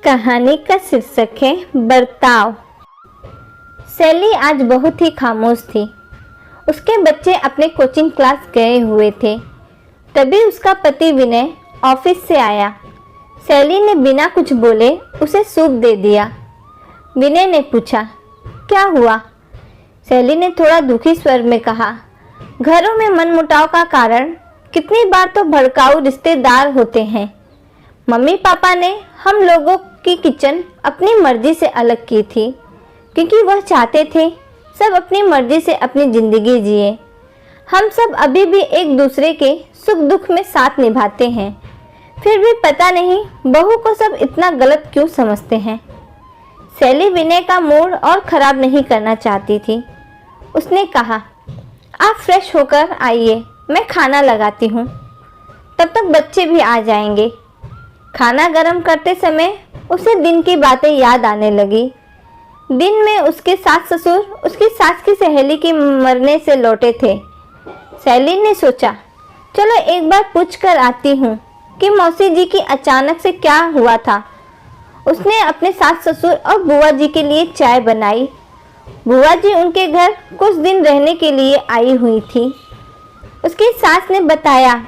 कहानी का शीर्षक है बर्ताव। सैली आज बहुत ही खामोश थी। उसके बच्चे अपने कोचिंग क्लास गए हुए थे। तभी उसका पति विनय ऑफिस से आया। सैली ने बिना कुछ बोले उसे सूप दे दिया। विनय ने पूछा, क्या हुआ? सैली ने थोड़ा दुखी स्वर में कहा, घरों में मनमुटाव का कारण कितनी बार तो भड़काऊ रिश्तेदार होते हैं। मम्मी पापा ने हम लोगों की किचन अपनी मर्जी से अलग की थी क्योंकि वह चाहते थे सब अपनी मर्जी से अपनी ज़िंदगी जिए। हम सब अभी भी एक दूसरे के सुख दुख में साथ निभाते हैं, फिर भी पता नहीं बहू को सब इतना गलत क्यों समझते हैं। सैली विनय का मूड और ख़राब नहीं करना चाहती थी। उसने कहा, आप फ्रेश होकर आइए, मैं खाना लगाती हूँ, तब तक बच्चे भी आ जाएंगे। खाना गर्म करते समय उसे दिन की बातें याद आने लगी। दिन में उसके सास ससुर उसकी सास की सहेली के मरने से लौटे थे। सैली ने सोचा, चलो एक बार पूछ कर आती हूँ कि मौसी जी की अचानक से क्या हुआ था। उसने अपने सास ससुर और बुआ जी के लिए चाय बनाई। बुआ जी उनके घर कुछ दिन रहने के लिए आई हुई थी। उसकी सास ने बताया,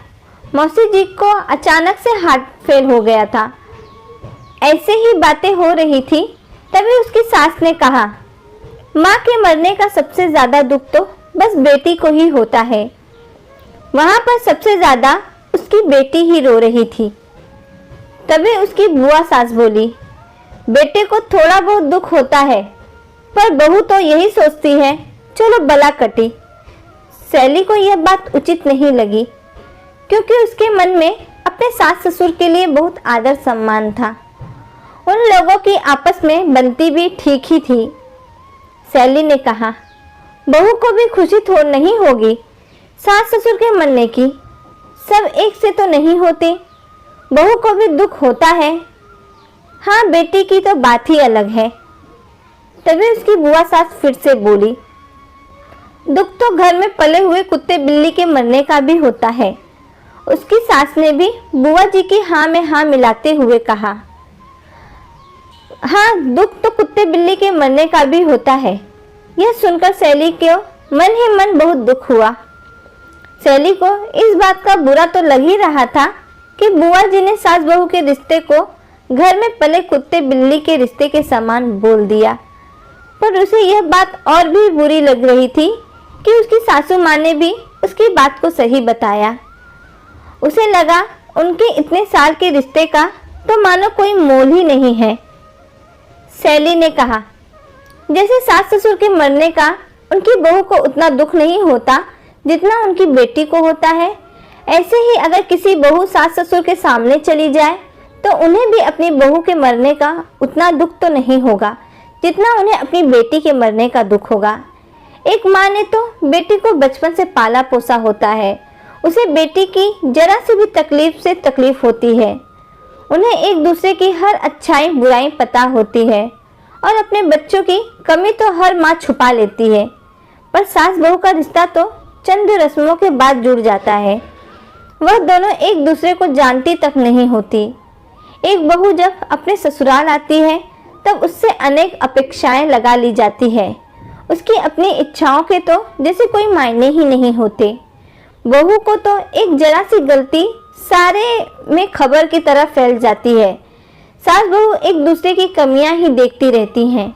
मौसी जी को अचानक से हार्ट फेल हो गया था। ऐसे ही बातें हो रही थी तभी उसकी सास ने कहा, माँ के मरने का सबसे ज़्यादा दुख तो बस बेटी को ही होता है। वहाँ पर सबसे ज़्यादा उसकी बेटी ही रो रही थी। तभी उसकी बुआ सास बोली, बेटे को थोड़ा बहुत दुख होता है पर बहू तो यही सोचती है चलो बला कटी। सैली को यह बात उचित नहीं लगी क्योंकि उसके मन में अपने सास ससुर के लिए बहुत आदर सम्मान था। उन लोगों की आपस में बनती भी ठीक ही थी। सैली ने कहा, बहू को भी खुशी थोड़ी नहीं होगी सास ससुर के मरने की। सब एक से तो नहीं होते, बहू को भी दुख होता है। हाँ, बेटी की तो बात ही अलग है। तभी उसकी बुआ सास फिर से बोली, दुख तो घर में पले हुए कुत्ते बिल्ली के मरने का भी होता है। उसकी सास ने भी बुआ जी की हाँ में हाँ मिलाते हुए कहा, हाँ, दुख तो कुत्ते बिल्ली के मरने का भी होता है। यह सुनकर सैली को मन ही मन बहुत दुख हुआ। सैली को इस बात का बुरा तो लग ही रहा था कि बुआ जी ने सास बहू के रिश्ते को घर में पले कुत्ते बिल्ली के रिश्ते के समान बोल दिया। पर उसे यह बात और भी बुरी लग रही थी कि उसकी सासू माँ ने भी उसकी बात को सही बताया। उसे लगा उनके इतने साल के रिश्ते का तो मानो कोई मोल ही नहीं है। सैली ने कहा, जैसे सास ससुर के मरने का उनकी बहू को उतना दुख नहीं होता जितना उनकी बेटी को होता है, ऐसे ही अगर किसी बहू सास ससुर के सामने चली जाए तो उन्हें भी अपनी बहू के मरने का उतना दुख तो नहीं होगा जितना उन्हें अपनी बेटी के मरने का दुख होगा। एक माँ ने तो बेटी को बचपन से पाला पोसा होता है, उसे बेटी की जरा सी भी तकलीफ से तकलीफ होती है। उन्हें एक दूसरे की हर अच्छाई बुराई पता होती है और अपने बच्चों की कमी तो हर माँ छुपा लेती है। पर सास बहू का रिश्ता तो चंद रस्मों के बाद जुड़ जाता है। वह दोनों एक दूसरे को जानती तक नहीं होती। एक बहू जब अपने ससुराल आती है तब उससे अनेक अपेक्षाएं लगा ली जाती है। उसकी अपनी इच्छाओं के तो जैसे कोई मायने ही नहीं होते। बहू को तो एक जरा सी गलती सारे में खबर की तरह फैल जाती है। सास बहू एक दूसरे की कमियां ही देखती रहती हैं,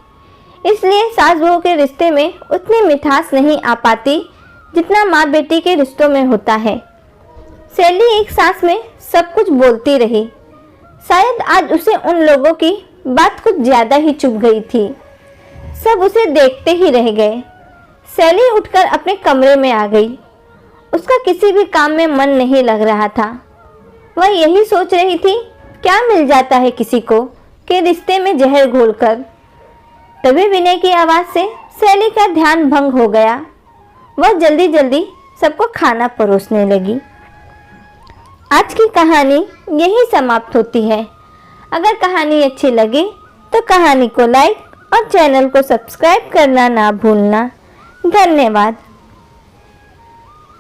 इसलिए सास बहू के रिश्ते में उतनी मिठास नहीं आ पाती जितना माँ बेटी के रिश्तों में होता है। सैली एक सांस में सब कुछ बोलती रही। शायद आज उसे उन लोगों की बात कुछ ज्यादा ही चुभ गई थी। सब उसे देखते ही रह गए। सैली उठकर अपने कमरे में आ गई। उसका किसी भी काम में मन नहीं लग रहा था। वह यही सोच रही थी, क्या मिल जाता है किसी को कि रिश्ते में जहर घोलकर। तभी विनय की आवाज़ से सैली का ध्यान भंग हो गया। वह जल्दी जल्दी सबको खाना परोसने लगी। आज की कहानी यही समाप्त होती है। अगर कहानी अच्छी लगे तो कहानी को लाइक और चैनल को सब्सक्राइब करना ना भूलना। धन्यवाद।